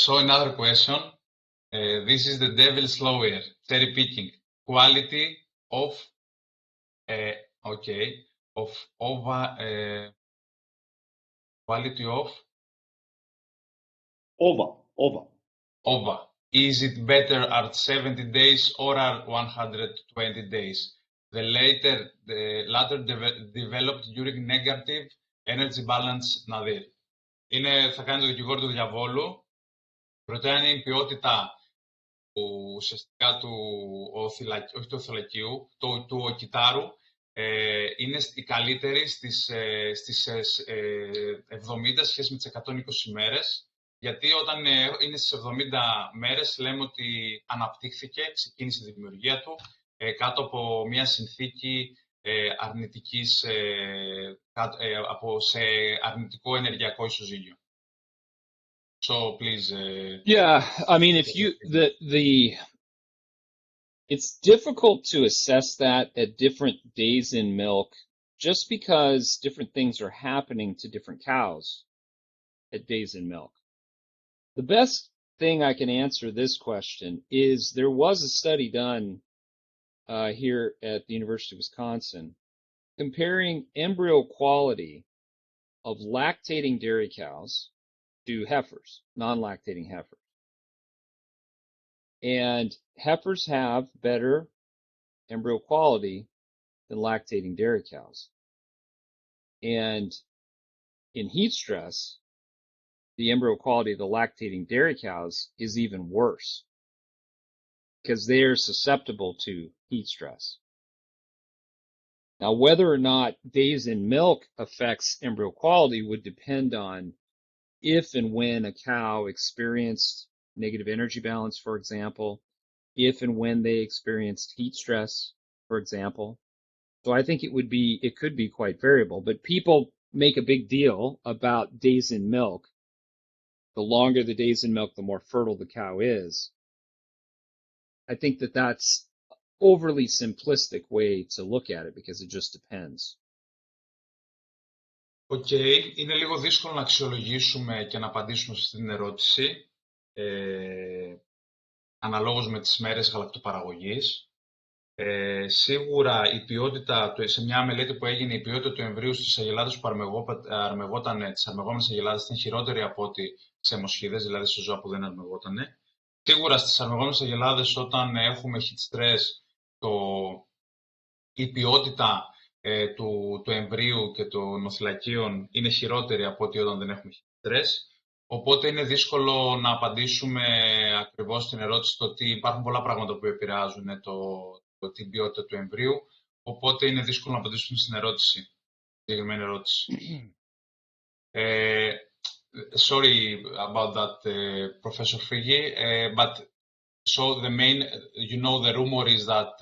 So another question. This is the devil's lawyer, cherry picking. Quality of quality of Ova. Is it better at 70 days or at 120 days? The latter developed during negative energy balance nadir. Θα κάνει το δικηγόρο του διαβόλου. Ρωτάει η ποιότητα ουσιαστικά όχι του οθυλακίου, του κυτάρου, είναι η καλύτερη στις 70 σχέση με τις 120 μέρες. Γιατί όταν είναι στις 70 μέρες λέμε ότι αναπτύχθηκε, ξεκίνησε τη δημιουργία του κάτω από μια συνθήκη αρνητικής, σε αρνητικό ενεργειακό ισοζύγιο. So please. Yeah, I mean, if you it's difficult to assess that at different days in milk, just because different things are happening to different cows at days in milk. The best thing I can answer this question is there was a study done here at the University of Wisconsin comparing embryo quality of lactating dairy cows to heifers, non-lactating heifers. And heifers have better embryo quality than lactating dairy cows. And in heat stress, the embryo quality of the lactating dairy cows is even worse because they are susceptible to heat stress. Now, whether or not days in milk affects embryo quality would depend on if and when a cow experienced negative energy balance, for example, if and when they experienced heat stress, for example. So I think it could be quite variable, but people make a big deal about days in milk. The longer the days in milk, the more fertile the cow is. I think that that's overly simplistic way to look at it because it just depends. Είναι λίγο δύσκολο να αξιολογήσουμε και να απαντήσουμε σε αυτή την ερώτηση αναλόγως με τις μέρες γαλακτοπαραγωγής. Σίγουρα η ποιότητα, σε μια μελέτη που έγινε, η ποιότητα του εμβρίου στις αγελάδες που αρμεγόταν, τις αρμεγόμενες αγελάδες ήταν χειρότερη από ό,τι σε αιμοσχήδες, δηλαδή σε ζώα που δεν αρμεγόταν. Σίγουρα στις αρμεγόμενες αγελάδες, όταν έχουμε heat stress, η ποιότητα του εμβρίου και των οθυλακίων είναι χειρότερη από ό,τι όταν δεν έχουμε heat stress. Οπότε είναι δύσκολο να απαντήσουμε ακριβώς στην ερώτηση το ότι υπάρχουν πολλά πράγματα που επηρεάζουν την ποιότητα του εμβρίου. Οπότε είναι δύσκολο να απαντήσουμε στην ερώτηση, συγκεκριμένη ερώτηση. Sorry about that, Professor Frigi, but so the main, the rumor is that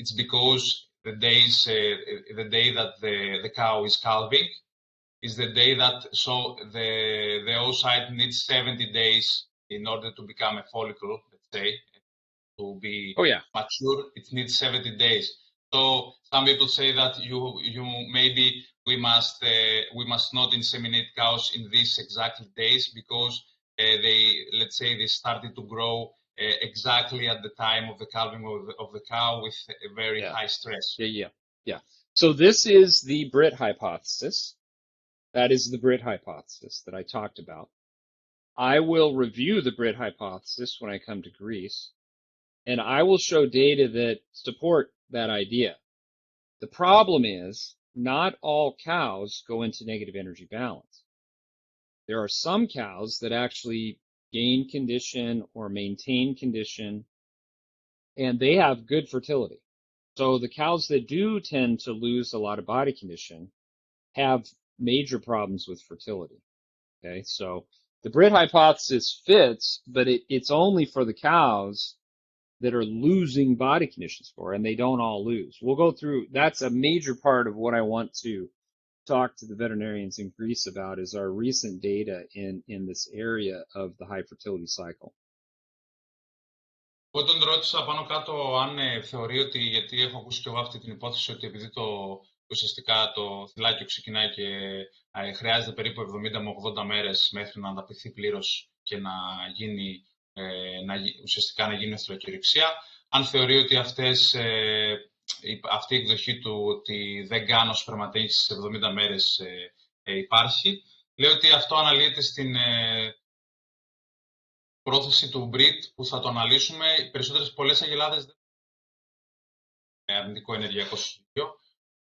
it's because the day that the cow is calving is the day that the oocyte needs 70 days in order to become a follicle, let's say, to be mature. It needs 70 days. So some people say that you maybe we must not inseminate cows in these exact days because they started to grow exactly at the time of the calving of the cow with a very high stress. Yeah. So this is the Britt hypothesis. That is the Britt hypothesis that I talked about. I will review the Britt hypothesis when I come to Greece, and I will show data that support that idea. The problem is not all cows go into negative energy balance. There are some cows that actually gain condition or maintain condition, and they have good fertility. So the cows that do tend to lose a lot of body condition have major problems with fertility. Okay, so the Brit hypothesis fits, but it's only for the cows that are losing body condition score, and they don't all lose. We'll go through, that's a major part of what I want to talk to the veterinarians in Greece about is our recent data in this area of the high fertility cycle. Όταν ρώτησα πάνω κάτω αν θεωρεί ότι, γιατί έχω ακούσει και εγώ αυτή την υπόθεση, ότι επειδή ουσιαστικά το θυλάκιο ξεκινάει και χρειάζεται περίπου 70 με 80 μέρες μέχρι να αναπτυχθεί πλήρως και να γίνει, ουσιαστικά να γίνει εθελοκηρυξία, αν θεωρεί ότι αυτή η εκδοχή του ότι δεν κάνω σπερματέγηση σε 70 μέρες υπάρχει, λέει ότι αυτό αναλύεται στην πρόθεση του Brit που θα το αναλύσουμε. Οι πολλές αγελάδες δεν έχουν αρνητικό ενεργειακό στοιχείο,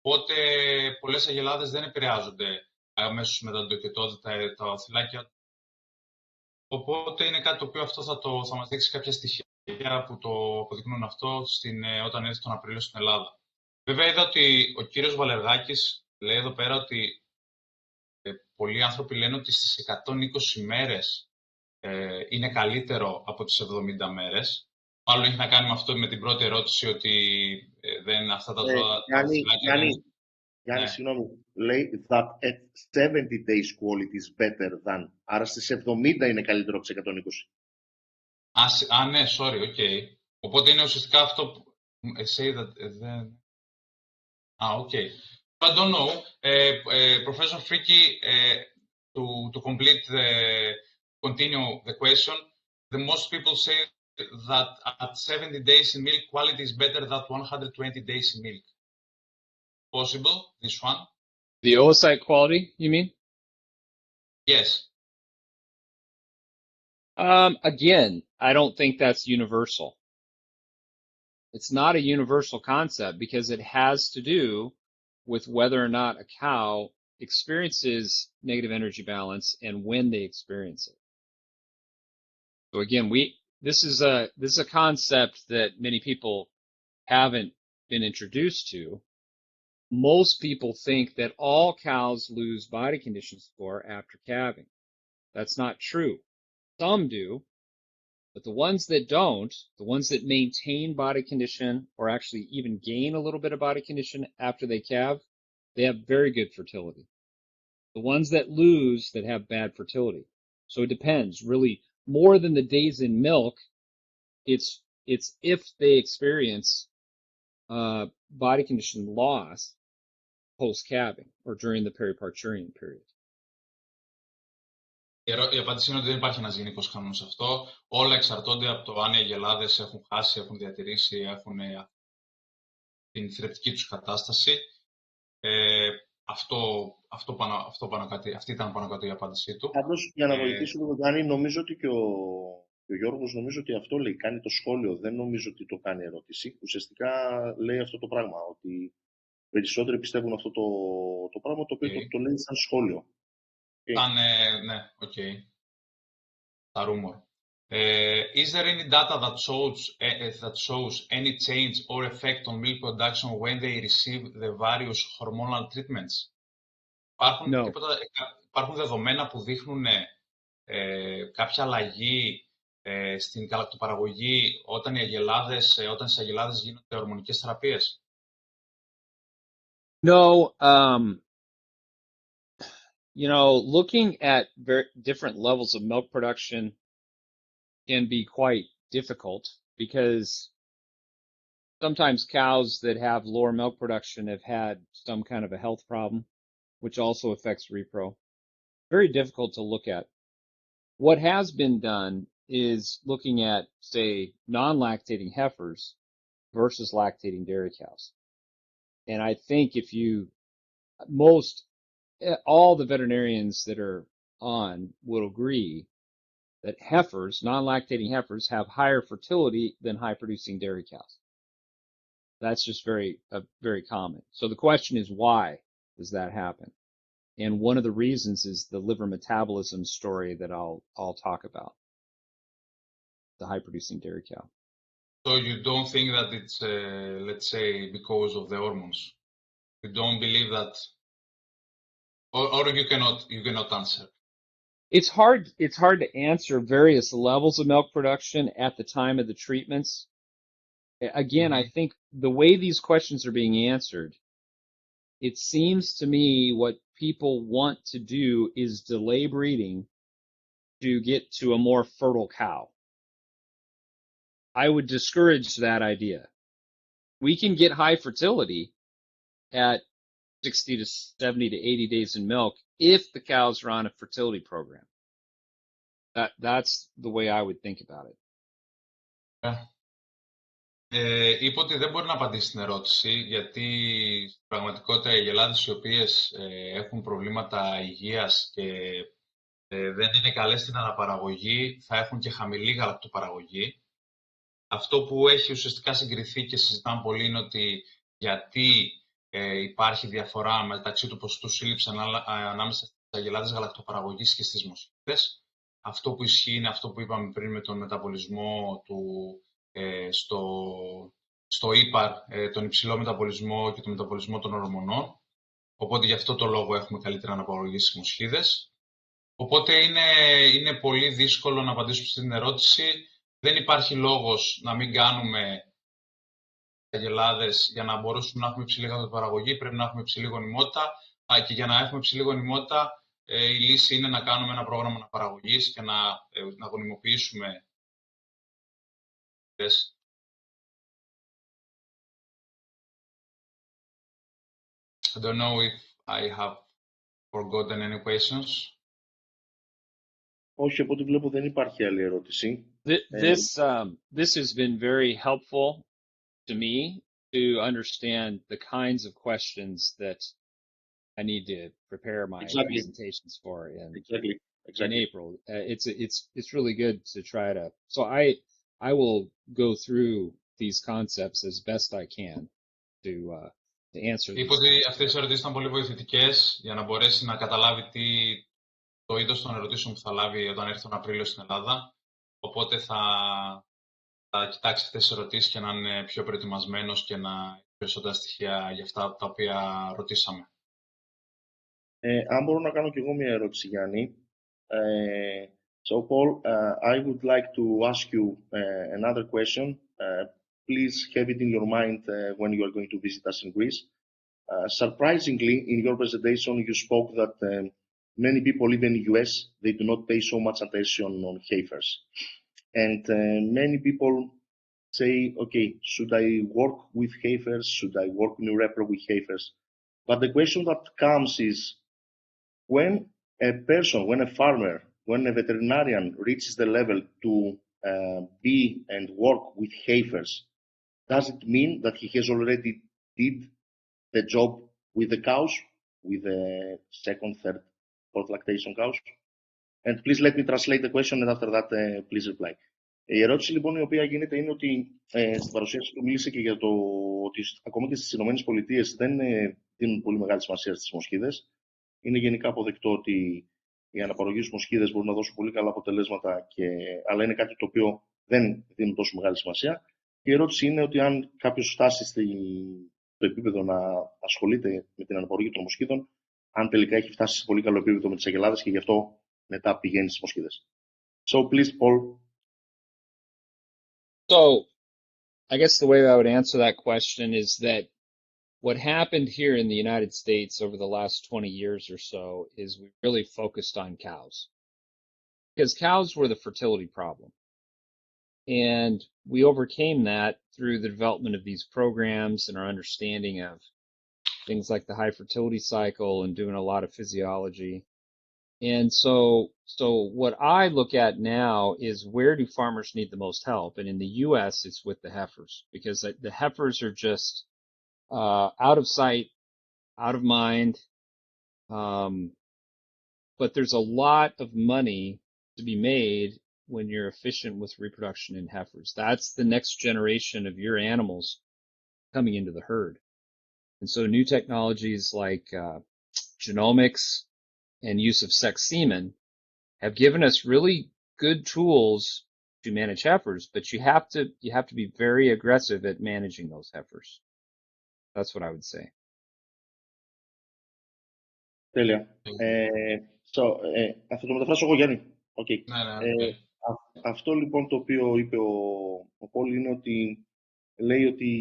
οπότε πολλές αγελάδες δεν επηρεάζονται αμέσως μετά την τοκετότητα τα θυλάκια. Οπότε είναι κάτι το οποίο αυτό θα μας δείξει κάποια στοιχεία που το αποδεικνύουν αυτό όταν έρθει τον Απρίλιο στην Ελλάδα. Βέβαια είδα ότι ο κύριος Βαλεργάκης λέει εδώ πέρα ότι πολλοί άνθρωποι λένε ότι στις 120 μέρες είναι καλύτερο από τις 70 μέρες. Μάλλον έχει να κάνει με αυτό, με την πρώτη ερώτηση, ότι δεν αυτά τα ζώα... Γιάννη, συγγνώμη, λέει that at 70 days quality is better than. Άρα στις 70 είναι καλύτερο από τις 120. Ναι, sorry, okay. Οπότε είναι ουσιαστικά αυτό που... say that then... okay. I don't know. Professor Friki, to complete continue the question, the most people say that at 70 days in milk, quality is better than 120 days in milk. Possible, this one? The oocyte quality, you mean? Yes. Again, I don't think that's universal. It's not a universal concept because it has to do with whether or not a cow experiences negative energy balance and when they experience it. So again, this is a concept that many people haven't been introduced to. Most people think that all cows lose body condition score after calving. That's not true. Some do, but the ones that don't, the ones that maintain body condition or actually even gain a little bit of body condition after they calve, they have very good fertility. The ones that lose, that have bad fertility. So it depends, really, more than the days in milk, it's if they experience body condition loss post-calving or during the periparturient period. Η απάντηση είναι ότι δεν υπάρχει ένας γενικός κανόνας σε αυτό. Όλα εξαρτώνται από το αν οι αγελάδες έχουν χάσει, έχουν διατηρήσει, έχουν την θρεπτική τους κατάσταση. Αυτή ήταν πάνω κάτω η απάντησή του. Πάντως, για να βοηθήσω τον Γιάννη, νομίζω ότι και ο Γιώργος νομίζω ότι αυτό λέει, κάνει το σχόλιο. Δεν νομίζω ότι το κάνει ερώτηση. Ουσιαστικά λέει αυτό το πράγμα, ότι περισσότεροι πιστεύουν αυτό το πράγμα, το οποίο το λέει σαν σχόλιο. Ναι, οκ. Τα rumor. Is there any data that shows any change or effect on milk production when they receive the various hormonal treatments? Υπάρχουν δεδομένα που δείχνουν κάποια αλλαγή στην γαλακτοπαραγωγή όταν στις αγελάδες γίνονται ορμονικές θεραπείες? No, looking at different levels of milk production can be quite difficult because sometimes cows that have lower milk production have had some kind of a health problem, which also affects repro. Very difficult to look at. What has been done is looking at, say, non-lactating heifers versus lactating dairy cows. And I think all the veterinarians that are on will agree that heifers, non-lactating heifers, have higher fertility than high-producing dairy cows. That's just very common. So the question is why? does that happen? And one of the reasons is the liver metabolism story that I'll talk about, the high producing dairy cow. So you don't think that it's, let's say, because of the hormones? You don't believe that, or you cannot answer? It's hard to answer various levels of milk production at the time of the treatments. Again, I think the way these questions are being answered, it seems to me what people want to do is delay breeding to get to a more fertile cow. I would discourage that idea. We can get high fertility at 60 to 70 to 80 days in milk if the cows are on a fertility program. That's the way I would think about it. Είπε ότι δεν μπορεί να απαντήσει την ερώτηση, γιατί στην πραγματικότητα οι αγελάδες οι οποίες έχουν προβλήματα υγείας και δεν είναι καλές στην αναπαραγωγή, θα έχουν και χαμηλή γαλακτοπαραγωγή. Αυτό που έχει ουσιαστικά συγκριθεί και συζητάμε πολύ είναι ότι γιατί υπάρχει διαφορά μεταξύ του ποσοστού σύλληψης ανάμεσα στις αγελάδες γαλακτοπαραγωγής και στις μοσχίδες. Αυτό που ισχύει είναι αυτό που είπαμε πριν με τον μεταβολισμό στο ύπαρ, τον υψηλό μεταβολισμό και τον μεταβολισμό των ορμονών. Οπότε γι' αυτό το λόγο έχουμε καλύτερη αναπαραγωγή στις μοσχίδες. Οπότε είναι πολύ δύσκολο να απαντήσουμε στην ερώτηση. Δεν υπάρχει λόγος να μην κάνουμε αγελάδες για να μπορέσουμε να έχουμε υψηλή γαλακτοπαραγωγή. Πρέπει να έχουμε υψηλή γονιμότητα. Και για να έχουμε υψηλή γονιμότητα, η λύση είναι να κάνουμε ένα πρόγραμμα αναπαραγωγής και να γονιμοποιήσουμε. I don't know if I have forgotten any questions. Όχι, από ό,τι βλέπω δεν υπάρχει άλλη ερώτηση. This has been very helpful to me to understand the kinds of questions that I need to prepare my presentations for in April. It's really good to try to. So I will go through these concepts as best I can to answer. Είπε ότι αυτές οι ερωτήσεις ήταν πολύ βοηθητικές για να μπορέσει να καταλάβει το είδος των ερωτήσεων που θα λάβει όταν έρθει τον Απρίλιο στην Ελλάδα. Οπότε θα κοιτάξει αυτές τις ερωτήσεις και να είναι πιο προετοιμασμένος και να έχει περισσότερα στοιχεία για αυτά τα οποία ρωτήσαμε. Αν μπορώ να κάνω κι εγώ μια ερώτηση, Γιάννη. So, Paul, I would like to ask you another question. Please have it in your mind when you are going to visit us in Greece. Surprisingly, in your presentation, you spoke that many people, even in the US, they do not pay so much attention on heifers. And many people say, okay, should I work with heifers? Should I work in Repro with heifers? But the question that comes is, when a person, when a farmer, when a veterinarian reaches the level to be and work with heifers, does it mean that he has already did the job with the cows, with the second, third, fourth lactation cows? And please let me translate the question and after that please reply. Η ερώτηση λοιπόν η οποία γίνεται είναι ότι στην παρουσίαση του μίλησε και για το ότι ακόμα και στις ΗΠΑ δεν δίνουν πολύ μεγάλη σημασία στις μοσχίδες. Είναι γενικά αποδεκτό ότι οι αναπαραγωγές στις μοσχίδες μπορούν να δώσουν πολύ καλά αποτελέσματα, αλλά είναι κάτι το οποίο δεν δίνουν τόσο μεγάλη σημασία. Η ερώτηση είναι ότι αν κάποιος φτάσει στο επίπεδο να ασχολείται με την αναπαραγωγή των μοσχίδων, αν τελικά έχει φτάσει σε πολύ καλό επίπεδο με τις αγελάδες και γι' αυτό μετά πηγαίνει στις μοσχίδες. So please, Paul. So, I guess the way I would answer that question is that what happened here in the United States over the last 20 years or so is we really focused on cows. Because cows were the fertility problem. And we overcame that through the development of these programs and our understanding of things like the high fertility cycle and doing a lot of physiology. And so what I look at now is, where do farmers need the most help? And in the U.S., it's with the heifers, because the heifers are just out of sight, out of mind. But there's a lot of money to be made when you're efficient with reproduction in heifers. That's the next generation of your animals coming into the herd. And so new technologies like genomics and use of sex semen have given us really good tools to manage heifers, but you have to be very aggressive at managing those heifers. That's what I would say. Τέλεια. Θα το μεταφράσω εγώ, Γιάννη. Okay. Ναι. Αυτό λοιπόν το οποίο είπε ο Πολ είναι ότι λέει ότι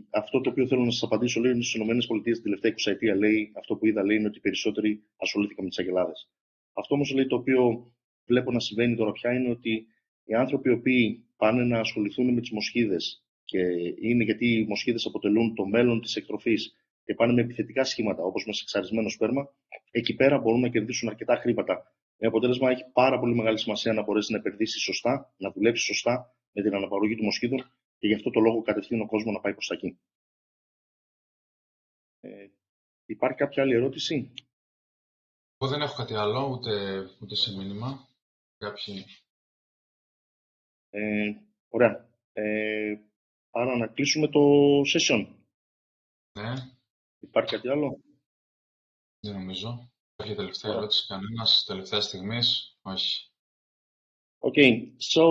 αυτό το οποίο θέλω να σας απαντήσω, λέει, είναι στις ΗΠΑ την τελευταία 20 ετία, λέει, αυτό που είδα, λέει, είναι ότι οι περισσότεροι ασχολήθηκαν με τις αγελάδες. Αυτό όμως, λέει, το οποίο βλέπω να συμβαίνει τώρα πια είναι ότι οι άνθρωποι οι οποίοι πάνε να ασχοληθούν με τις μοσχίδες και είναι γιατί οι μοσχίδες αποτελούν το μέλλον της εκτροφής και πάνε με επιθετικά σχήματα όπως με σεξαρισμένο σπέρμα, εκεί πέρα μπορούν να κερδίσουν αρκετά χρήματα. Με αποτέλεσμα, έχει πάρα πολύ μεγάλη σημασία να μπορέσει να επενδύσει σωστά, να δουλέψει σωστά με την αναπαραγωγή του μοσχίδων και γι' αυτό το λόγο κατευθύνει ο κόσμο να πάει προς τα εκεί. Υπάρχει κάποια άλλη ερώτηση? Εγώ δεν έχω κάτι άλλο, ούτε σε μήνυμα. Κάποιοι. Ωραία. Άρα να κλείσουμε το session. Ναι. Υπάρχει κάτι άλλο? Δεν νομίζω. Έχει τελευταία ερώτηση κανένας, τελευταία στιγμής? Όχι. Okay, so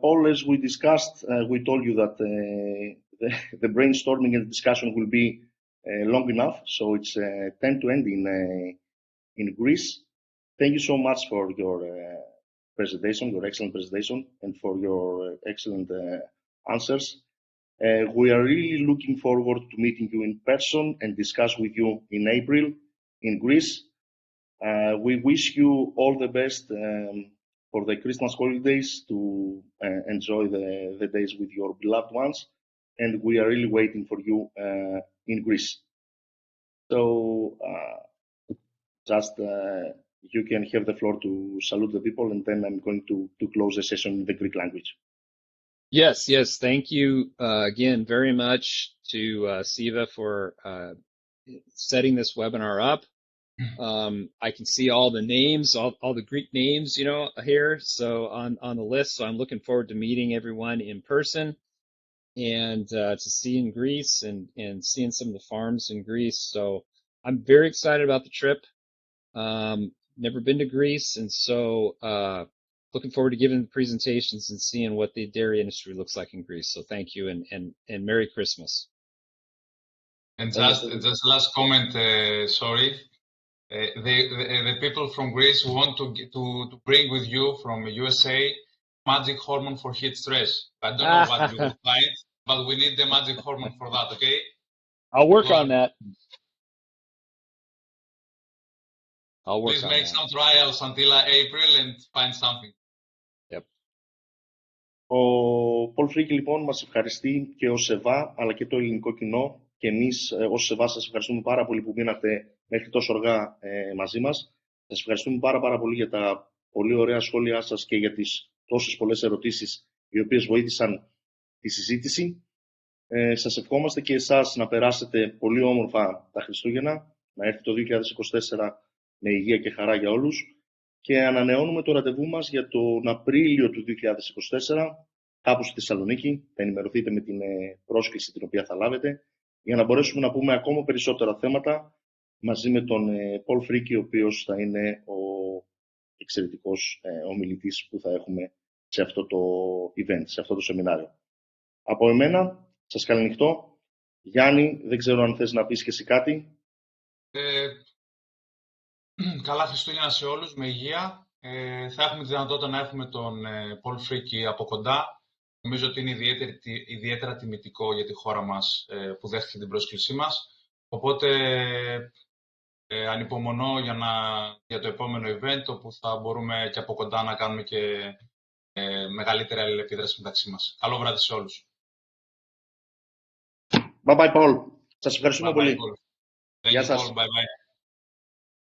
Paul, as we discussed, we told you that the brainstorming and the discussion will be long enough, so it's time to end in Greece. Thank you so much for your presentation, your excellent presentation, and for your excellent answers. We are really looking forward to meeting you in person and discuss with you in April in Greece. We wish you all the best for the Christmas holidays to enjoy the days with your beloved ones, and we are really waiting for you in Greece. So just you can have the floor to salute the people, and then I'm going to close the session in the Greek language. Yes. Thank you again very much to Siva for setting this webinar up. I can see all the names, all the Greek names, here. So on the list. So I'm looking forward to meeting everyone in person and to see in Greece and seeing some of the farms in Greece. So I'm very excited about the trip. Never been to Greece, and so looking forward to giving the presentations and seeing what the dairy industry looks like in Greece. So thank you and Merry Christmas. And just last comment, sorry. The people from Greece want to bring with you from USA magic hormone for heat stress. I don't know what you will find, but we need the magic hormone for that, okay? I'll work on that. Please make some trials until April and find something. Yep. Ο Πολ Φρίκη λοιπόν μας ευχαριστεί και ο ΣΕΒΑ αλλά και το ελληνικό κοινό, και εμείς ως ΣΕΒΑ σας ευχαριστούμε πάρα πολύ που μείνατε μέχρι τόσο αργά μαζί μας. Σας ευχαριστούμε πάρα πολύ για τα πολύ ωραία σχόλιά σας και για τις τόσες πολλές ερωτήσεις οι οποίες βοήθησαν τη συζήτηση. Σας ευχόμαστε και εσάς να περάσετε πολύ όμορφα τα Χριστούγεννα, να έρθει το 2024 με υγεία και χαρά για όλους, και ανανεώνουμε το ραντεβού μας για τον Απρίλιο του 2024 κάπου στη Θεσσαλονίκη. Θα ενημερωθείτε με την πρόσκληση την οποία θα λάβετε, για να μπορέσουμε να πούμε ακόμα περισσότερα θέματα μαζί με τον Πολ Φρίκη, ο οποίος θα είναι ο εξαιρετικός ομιλητής που θα έχουμε σε αυτό το event, σε αυτό το σεμινάριο. Από εμένα, σας καληνυχτώ. Γιάννη, δεν ξέρω αν θες να πεις και εσύ κάτι. Καλά Χριστούγεννα σε όλους, με υγεία. Θα έχουμε τη δυνατότητα να έχουμε τον Πολ Φρίκη από κοντά. Νομίζω ότι είναι ιδιαίτερα τιμητικό για τη χώρα μας που δέχτηκε την πρόσκλησή μας. Οπότε ανυπομονώ για το επόμενο event, όπου θα μπορούμε και από κοντά να κάνουμε και μεγαλύτερη αλληλεπίδραση μεταξύ μας. Καλό βράδυ σε όλους. Bye bye, Paul. Σας ευχαριστούμε πολύ. Γεια σας. Bye bye.